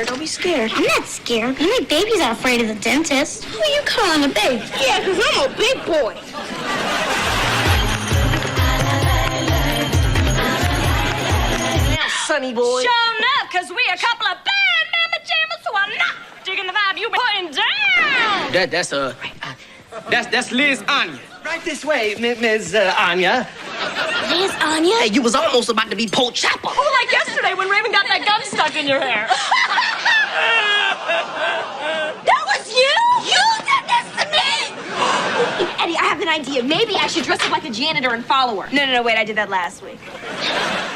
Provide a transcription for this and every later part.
Don't be scared. I'm not scared. My babies are afraid of the dentist. Who are you calling a baby? Yeah, because I'm a big boy. Now, sonny boy. Show enough, because we a couple of bad mama jammers who are not digging the vibe you've been putting down. That's Liz Anya. Right this way, Ms. Anya. Liz, Anya? Hey, you was almost about to be Poe Chopper. Oh, like yesterday when Raven got that gun stuck in your hair. That was you? You did this to me? Eddie, I have an idea. Maybe I should dress up like a janitor and follow her. No, wait, I did that last week.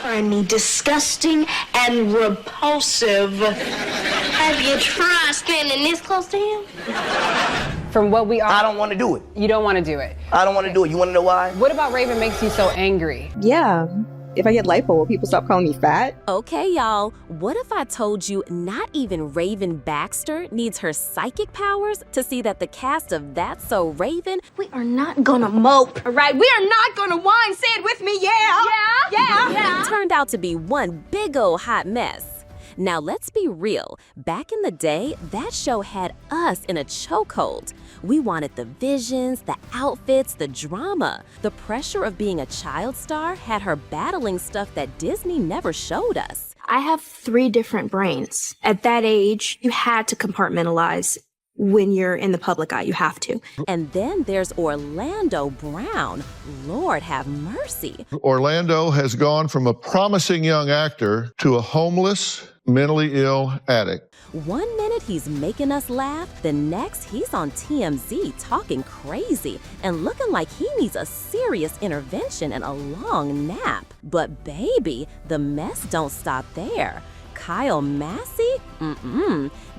Find me disgusting and repulsive. Have you tried standing this close to him? From what we are, I don't want to do it. you don't want to do it. I don't want to do it. You want to know why? What about Raven makes you so angry? Yeah. If I get lipo, will people stop calling me fat? Okay, y'all, what if I told you not even Raven Baxter needs her psychic powers to see that the cast of That's So Raven, We are not gonna mope. All right, we are not gonna whine. Say it with me, yeah. turned out to be one big ol' hot mess. Now let's be real, back in the day, that show had us in a chokehold. We wanted the visions, the outfits, the drama. The pressure of being a child star had her battling stuff that Disney never showed us. I have 3 different brains. At that age, you had to compartmentalize. When you're in the public eye, you have to. And then there's Orlando Brown. Lord have mercy. Orlando has gone from a promising young actor to a homeless, mentally ill addict. One minute he's making us laugh, the next he's on TMZ talking crazy and looking like he needs a serious intervention and a long nap. But baby, the mess don't stop there. Kyle Massey?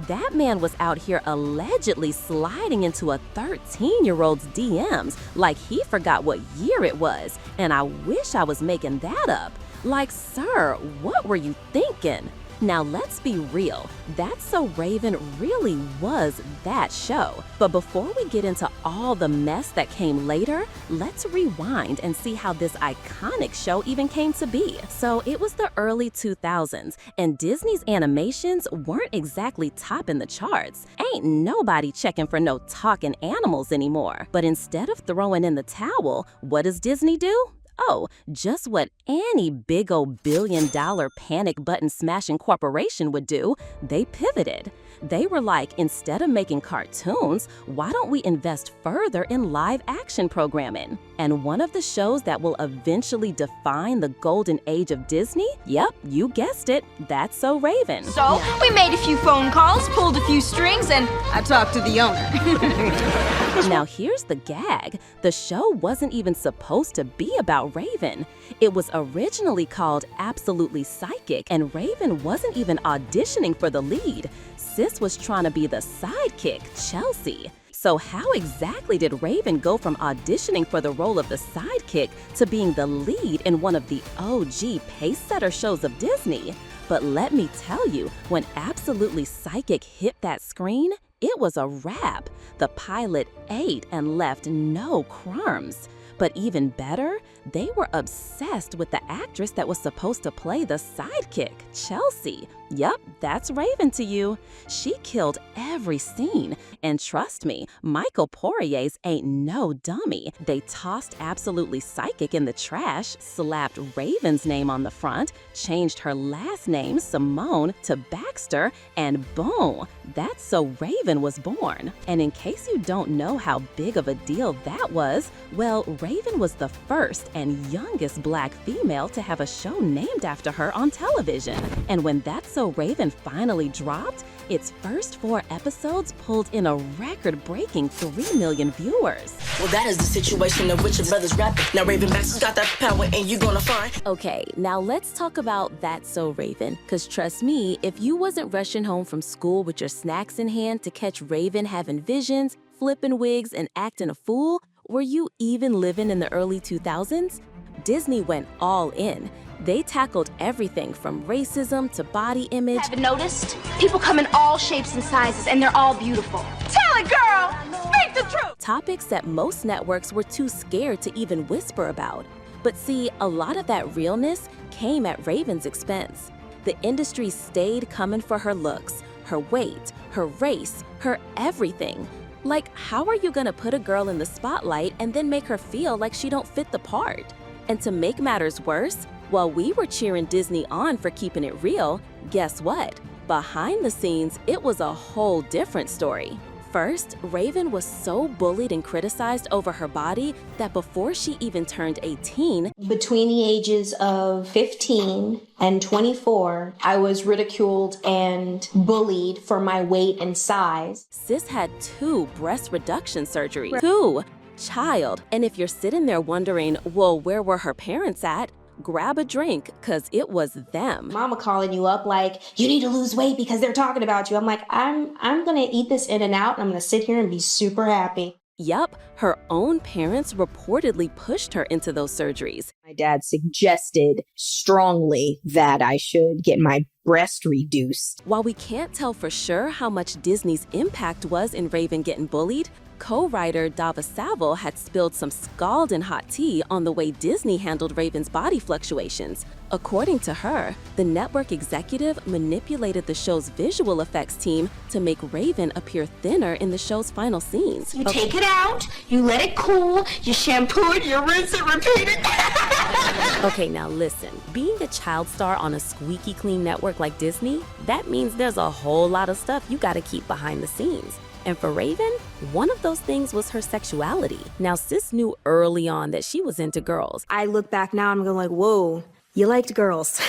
That man was out here allegedly sliding into a 13-year-old's DMs like he forgot what year it was, and I wish I was making that up. Like, sir, what were you thinking? Now let's be real, That's So Raven really was that show. But before we get into all the mess that came later, let's rewind and see how this iconic show even came to be. So it was the early 2000s, and Disney's animations weren't exactly topping the charts. Ain't nobody checking for no talking animals anymore. But instead of throwing in the towel, what does Disney do? Oh, just what any big old billion-dollar panic button smashing corporation would do, they pivoted. They were like, instead of making cartoons, why don't we invest further in live action programming? And one of the shows that will eventually define the golden age of Disney? Yep, you guessed it, That's So Raven. So, we made a few phone calls, pulled a few strings, and I talked to the owner. Now here's the gag. The show wasn't even supposed to be about Raven. It was originally called Absolutely Psychic, and Raven wasn't even auditioning for the lead. Sis was trying to be the sidekick, Chelsea. So how exactly did Raven go from auditioning for the role of the sidekick to being the lead in one of the OG pace-setter shows of Disney? But let me tell you, when Absolutely Psychic hit that screen, it was a wrap. The pilot ate and left no crumbs. But even better, they were obsessed with the actress that was supposed to play the sidekick, Chelsea. Yup, that's Raven to you. She killed every scene. And trust me, Michael Poirier's ain't no dummy. They tossed Absolutely Psychic in the trash, slapped Raven's name on the front, changed her last name, Simone, to Baxter, and boom, That's So Raven was born. And in case you don't know how big of a deal that was, well, Raven was the first and youngest Black female to have a show named after her on television. And when That's So Raven finally dropped, its first 4 episodes pulled in a record-breaking 3 million viewers. Well, that is the situation of which your brothers rap. Now Raven Baxter's got that power and you gonna find. Okay, now let's talk about That's So Raven. Cause trust me, if you wasn't rushing home from school with your snacks in hand to catch Raven having visions, flipping wigs, and acting a fool, were you even living in the early 2000s? Disney went all in. They tackled everything from racism to body image. Haven't noticed? People come in all shapes and sizes, and they're all beautiful. Tell it, girl! Speak the truth! Topics that most networks were too scared to even whisper about. But see, a lot of that realness came at Raven's expense. The industry stayed coming for her looks, her weight, her race, her everything. Like, how are you gonna put a girl in the spotlight and then make her feel like she don't fit the part? And to make matters worse, while we were cheering Disney on for keeping it real, guess what? Behind the scenes, it was a whole different story. First, Raven was so bullied and criticized over her body that before she even turned 18, Between the ages of 15 and 24, I was ridiculed and bullied for my weight and size. Sis had 2 breast reduction surgeries. 2! Child. And if you're sitting there wondering, well, where were her parents at? Grab a drink, cause it was them. Mama calling you up like, you need to lose weight because they're talking about you. I'm like, I'm gonna eat this in and out and I'm gonna sit here and be super happy. Yup, her own parents reportedly pushed her into those surgeries. My dad suggested strongly that I should get my breast reduced. While we can't tell for sure how much Disney's impact was in Raven getting bullied, co-writer Dava Saville had spilled some scalding hot tea on the way Disney handled Raven's body fluctuations. According to her, the network executive manipulated the show's visual effects team to make Raven appear thinner in the show's final scenes. You take it out, you let it cool, you shampoo it, you rinse it, repeat it. Okay, now listen. Being a child star on a squeaky clean network like Disney, that means there's a whole lot of stuff you gotta keep behind the scenes. And for Raven, one of those things was her sexuality. Now, sis knew early on that she was into girls. I look back now and I'm going like, whoa, you liked girls.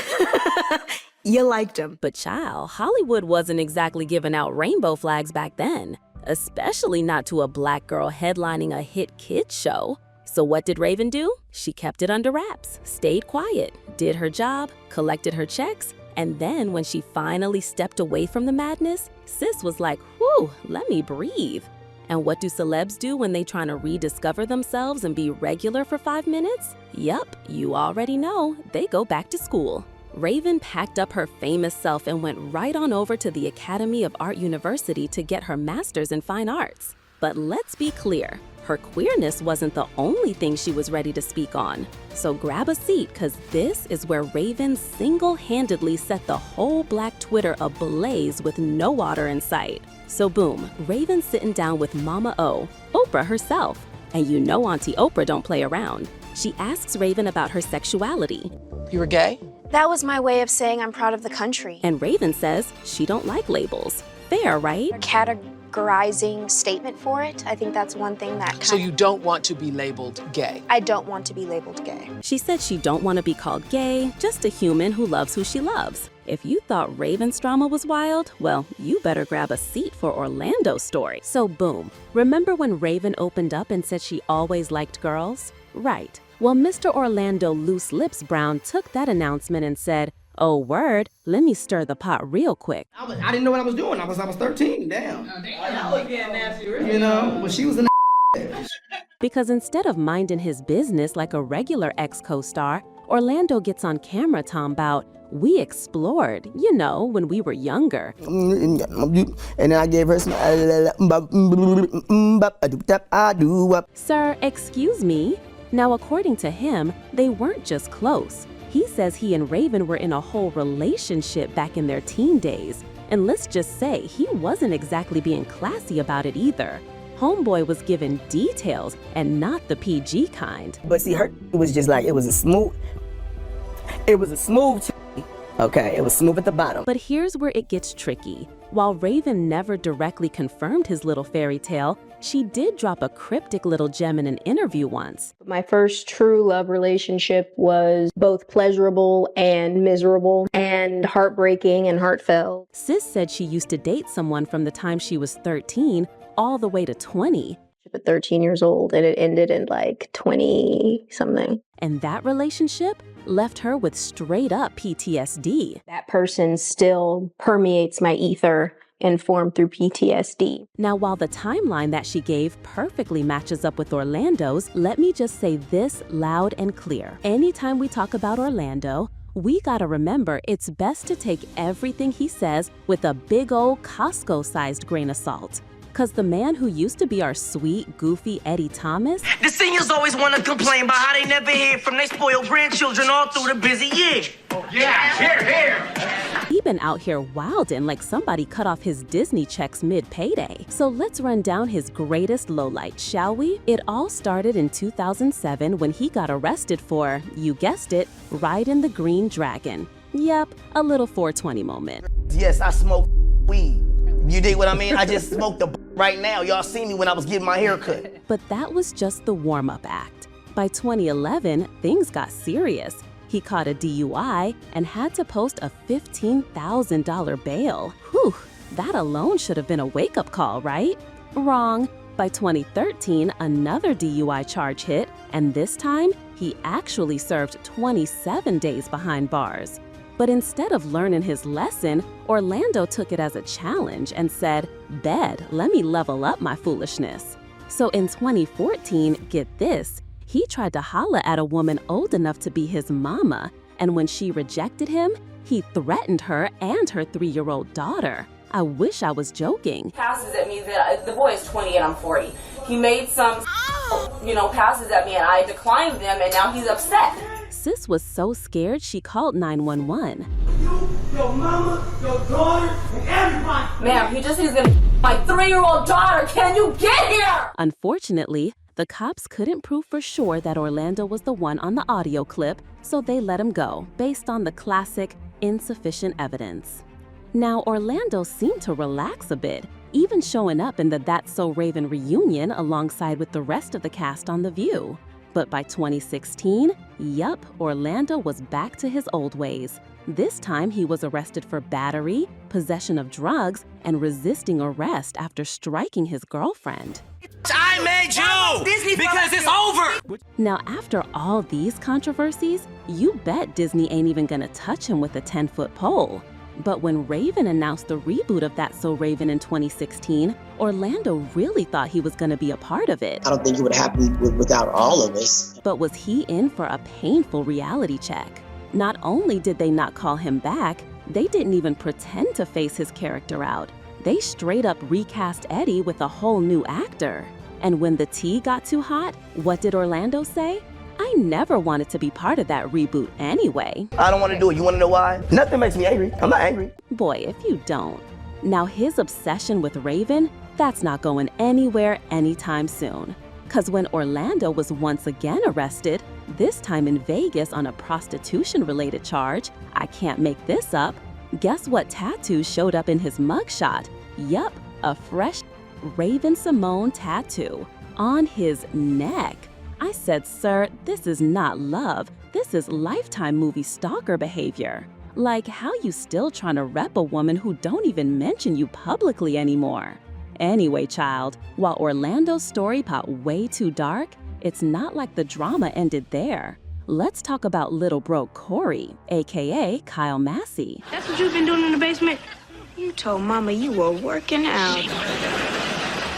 You liked them. But child, Hollywood wasn't exactly giving out rainbow flags back then, especially not to a black girl headlining a hit kids show. So what did Raven do? She kept it under wraps, stayed quiet, did her job, collected her checks, and then when she finally stepped away from the madness, sis was like, whew, let me breathe. And what do celebs do when they trying to rediscover themselves and be regular for 5 minutes? Yup, you already know, they go back to school. Raven packed up her famous self and went right on over to the Academy of Art University to get her master's in fine arts. But let's be clear, her queerness wasn't the only thing she was ready to speak on. So grab a seat, cause this is where Raven single-handedly set the whole Black Twitter ablaze with no water in sight. So boom, Raven's sitting down with Mama O, Oprah herself. And you know Auntie Oprah don't play around. She asks Raven about her sexuality. You were gay? That was my way of saying I'm proud of the country. And Raven says she don't like labels. Fair, right? Categorizing statement for it. I think that's one thing that So you don't want to be labeled gay? I don't want to be labeled gay. She said she don't want to be called gay, just a human who loves who she loves. If you thought Raven's drama was wild, well, you better grab a seat for Orlando's story. So boom, remember when Raven opened up and said she always liked girls? Right. Well, Mr. Orlando Loose Lips Brown took that announcement and said, oh, word, let me stir the pot real quick. I didn't know what I was doing. I was 13. Damn. I was getting nasty. You know, when she was in the Because instead of minding his business like a regular ex-co-star, Orlando gets on camera talking about, we explored, you know, when we were younger. And then I gave her some. Sir, excuse me. Now, according to him, they weren't just close. He says he and Raven were in a whole relationship back in their teen days. And let's just say he wasn't exactly being classy about it either. Homeboy was given details and not the PG kind. But see, it was just like, it was a smooth. Okay, it was smooth at the bottom. But here's where it gets tricky. While Raven never directly confirmed his little fairy tale, she did drop a cryptic little gem in an interview once. My first true love relationship was both pleasurable and miserable and heartbreaking and heartfelt. Sis said she used to date someone from the time she was 13 all the way to 20. At 13 years old, and it ended in like 20 something. And that relationship left her with straight up PTSD. That person still permeates my ether and formed through PTSD. Now, while the timeline that she gave perfectly matches up with Orlando's, let me just say this loud and clear. Anytime we talk about Orlando, we gotta remember it's best to take everything he says with a big old Costco-sized grain of salt. 'Cause the man who used to be our sweet, goofy Eddie Thomas, The seniors always want to complain about how they never hear from their spoiled grandchildren all through the busy year. he been out here wildin' like somebody cut off his Disney checks mid-payday. So let's run down his greatest lowlight, shall we? It all started in 2007 when he got arrested for, you guessed it, riding the Green Dragon. Yep, a little 420 moment. Yes, I smoke weed. You dig what I mean? I just smoked the right now. Y'all see me when I was getting my hair cut. But that was just the warm-up act. By 2011, things got serious. He caught a DUI and had to post a $15,000 bail. Whew, that alone should have been a wake-up call, right? Wrong. By 2013, another DUI charge hit, and this time, he actually served 27 days behind bars. But instead of learning his lesson, Orlando took it as a challenge and said, "Bed, let me level up my foolishness." So in 2014, get this, he tried to holla at a woman old enough to be his mama, and when she rejected him, he threatened her and her 3-year-old daughter. I wish I was joking. Passes at me that the boy is 20 and I'm 40. He made some, passes at me and I declined them and now he's upset. Sis was so scared she called 911. Your mama, your daughter, and everybody. Ma'am, he just is gonna my 3-year-old daughter. Can you get here? Unfortunately, the cops couldn't prove for sure that Orlando was the one on the audio clip, so they let him go based on the classic insufficient evidence. Now, Orlando seemed to relax a bit, even showing up in the That's So Raven reunion alongside with the rest of the cast on The View. But by 2016, yup, Orlando was back to his old ways. This time, he was arrested for battery, possession of drugs, and resisting arrest after striking his girlfriend. I made you! Because it's over! Now, after all these controversies, you bet Disney ain't even gonna touch him with a 10-foot pole. But when Raven announced the reboot of That's So Raven in 2016, Orlando really thought he was gonna be a part of it. I don't think it would happen without all of us. But was he in for a painful reality check? Not only did they not call him back, they didn't even pretend to face his character out. They straight up recast Eddie with a whole new actor. And when the tea got too hot, what did Orlando say? I never wanted to be part of that reboot anyway. I don't want to do it. You want to know why? Nothing makes me angry. I'm not angry. Boy, if you don't. Now his obsession with Raven, that's not going anywhere anytime soon. 'Cause when Orlando was once again arrested, this time in Vegas on a prostitution-related charge, I can't make this up, guess what tattoo showed up in his mugshot? Yup, a fresh Raven Simone tattoo on his neck. I said, sir, this is not love. This is Lifetime movie stalker behavior. Like, how you still trying to rep a woman who don't even mention you publicly anymore? Anyway, child, while Orlando's story got way too dark, it's not like the drama ended there. Let's talk about little bro Corey, aka Kyle Massey. That's what you've been doing in the basement? You told Mama you were working out.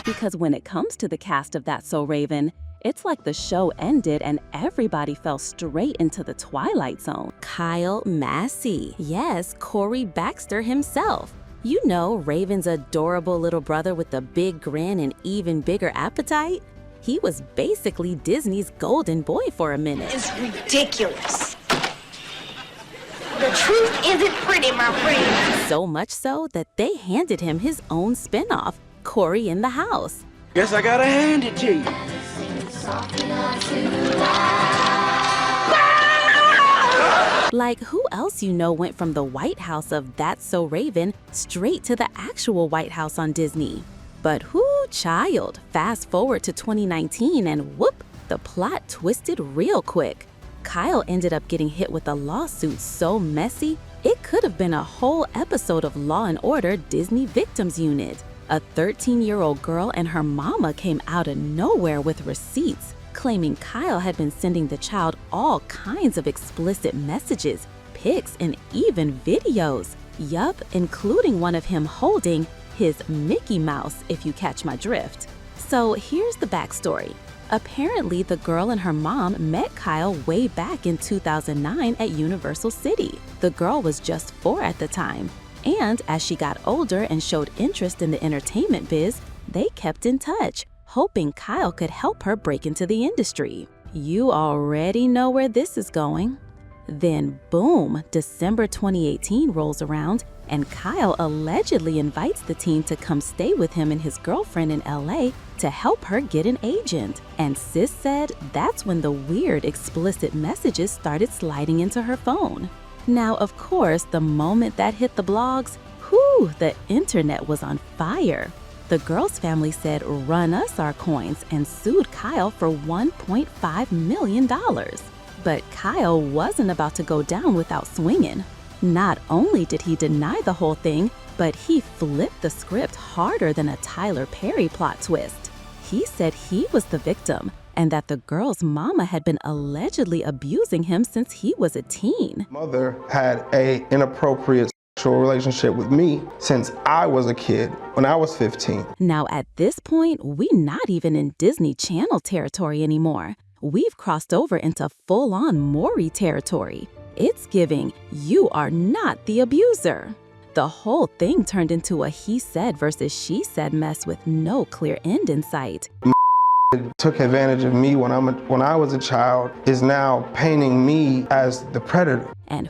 Because when it comes to the cast of That's So Raven, it's like the show ended and everybody fell straight into the Twilight Zone. Kyle Massey. Yes, Corey Baxter himself. You know, Raven's adorable little brother with the big grin and even bigger appetite. He was basically Disney's golden boy for a minute. It's ridiculous. The truth isn't pretty, my friend. So much so that they handed him his own spinoff, Corey in the House. Guess I gotta hand it to you. Like, who else you know went from the White House of That's So Raven straight to the actual White House on Disney? But whoo, child, fast forward to 2019 and whoop, the plot twisted real quick. Kyle ended up getting hit with a lawsuit so messy, it could have been a whole episode of Law & Order Disney Victims Unit. A 13-year-old girl and her mama came out of nowhere with receipts, claiming Kyle had been sending the child all kinds of explicit messages, pics, and even videos. Yup, including one of him holding his Mickey Mouse, if you catch my drift. So here's the backstory. Apparently, the girl and her mom met Kyle way back in 2009 at Universal City. The girl was just 4 at the time. And as she got older and showed interest in the entertainment biz, they kept in touch, hoping Kyle could help her break into the industry. You already know where this is going. Then boom, December 2018 rolls around and Kyle allegedly invites the teen to come stay with him and his girlfriend in LA to help her get an agent. And sis said that's when the weird explicit messages started sliding into her phone. Now, of course, the moment that hit the blogs, the internet was on fire. The girl's family said, "Run us our coins," and sued Kyle for $1.5 million. But Kyle wasn't about to go down without swinging. Not only did he deny the whole thing, but he flipped the script harder than a Tyler Perry plot twist. He said he was the victim and that the girl's mama had been allegedly abusing him since he was a teen. Mother had an inappropriate sexual relationship with me since I was a kid, when I was 15. Now at this point, we're not even in Disney Channel territory anymore. We've crossed over into full-on Maury territory. It's giving, you are not the abuser. The whole thing turned into a he said versus she said mess with no clear end in sight. Took advantage of me when I was a child, is now painting me as the predator. And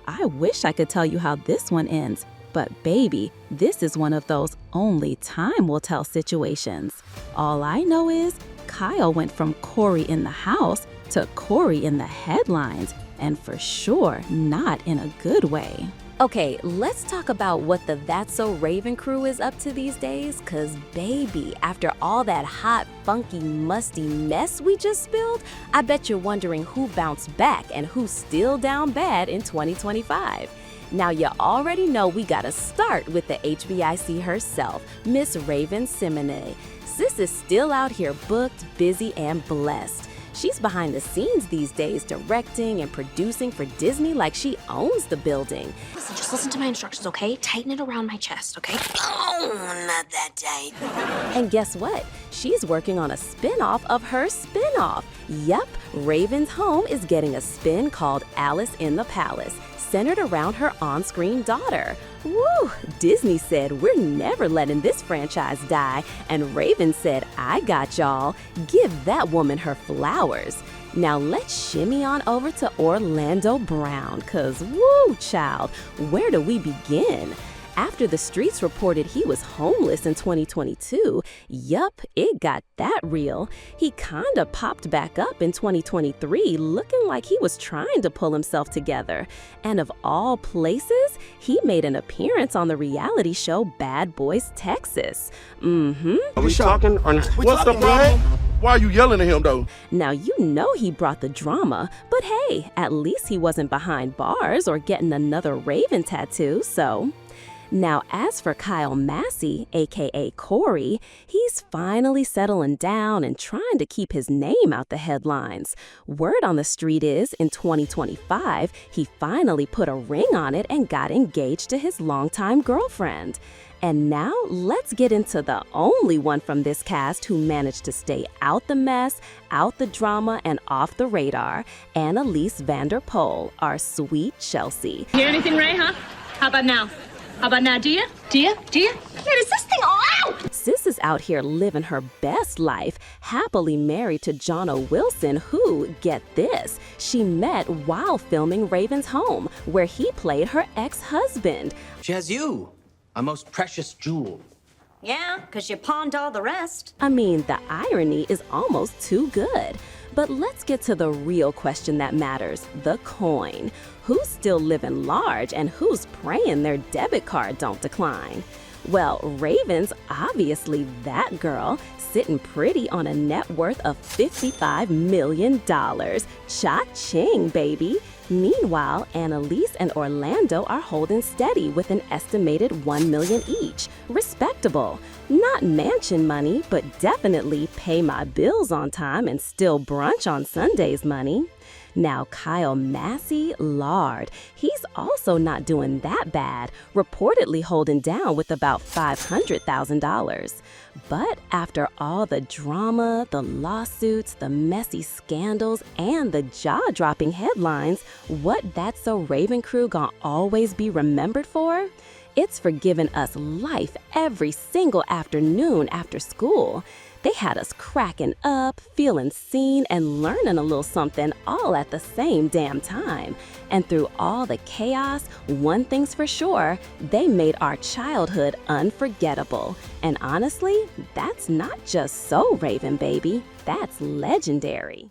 I wish I could tell you how this one ends. But baby, this is one of those only time will tell situations. All I know is Kyle went from Corey in the house to Corey in the headlines, and for sure not in a good way. Okay, let's talk about what the That's So Raven crew is up to these days, cause baby, after all that hot, funky, musty mess we just spilled, I bet you're wondering who bounced back and who's still down bad in 2025. Now you already know we gotta start with the HBIC herself, Miss Raven Simone. Sis is still out here booked, busy, and blessed. She's behind the scenes these days, directing and producing for Disney like she owns the building. Listen, just listen to my instructions, okay? Tighten it around my chest, okay? Oh, not that tight. And guess what? She's working on a spin-off of her spin-off. Yep, Raven's Home is getting a spin called Alice in the Palace, centered around her on-screen daughter. Woo! Disney said, we're never letting this franchise die, and Raven said, I got y'all. Give that woman her flowers. Now let's shimmy on over to Orlando Brown, cause woo, child, where do we begin? After the streets reported he was homeless in 2022, yup, it got that real. He kinda popped back up in 2023, looking like he was trying to pull himself together. And of all places, he made an appearance on the reality show Bad Boys Texas. Are we talking or not? What's the problem? Why are you yelling at him, though? Now, you know he brought the drama, but hey, at least he wasn't behind bars or getting another Raven tattoo, so... Now, as for Kyle Massey, aka Corey, he's finally settling down and trying to keep his name out the headlines. Word on the street is, in 2025, he finally put a ring on it and got engaged to his longtime girlfriend. And now, let's get into the only one from this cast who managed to stay out the mess, out the drama, and off the radar, Annalise Vanderpool, our sweet Chelsea. Hear anything, Ray, huh? How about now? How about now, do you? Do you? Do you? Wait, is this thing all out? Sis is out here living her best life, happily married to John O. Wilson, who, get this, she met while filming Raven's Home, where he played her ex-husband. She has you, a most precious jewel. Yeah, because you pawned all the rest. I mean, the irony is almost too good. But let's get to the real question that matters, the coin. Who's still living large and who's praying their debit card don't decline? Well, Raven's obviously that girl, sitting pretty on a net worth of $55 million. Cha-ching, baby. Meanwhile, Annalise and Orlando are holding steady with an estimated $1 million each. Respectable. Not mansion money, but definitely pay my bills on time and still brunch on Sundays money. Now, Kyle Massey, Lard, he's also not doing that bad, reportedly holding down with about $500,000. But after all the drama, the lawsuits, the messy scandals, and the jaw-dropping headlines, what That's So Raven crew gonna always be remembered for? It's for giving us life every single afternoon after school. They had us cracking up, feeling seen, and learning a little something all at the same damn time. And through all the chaos, one thing's for sure, they made our childhood unforgettable. And honestly, that's not just so Raven, baby. That's legendary.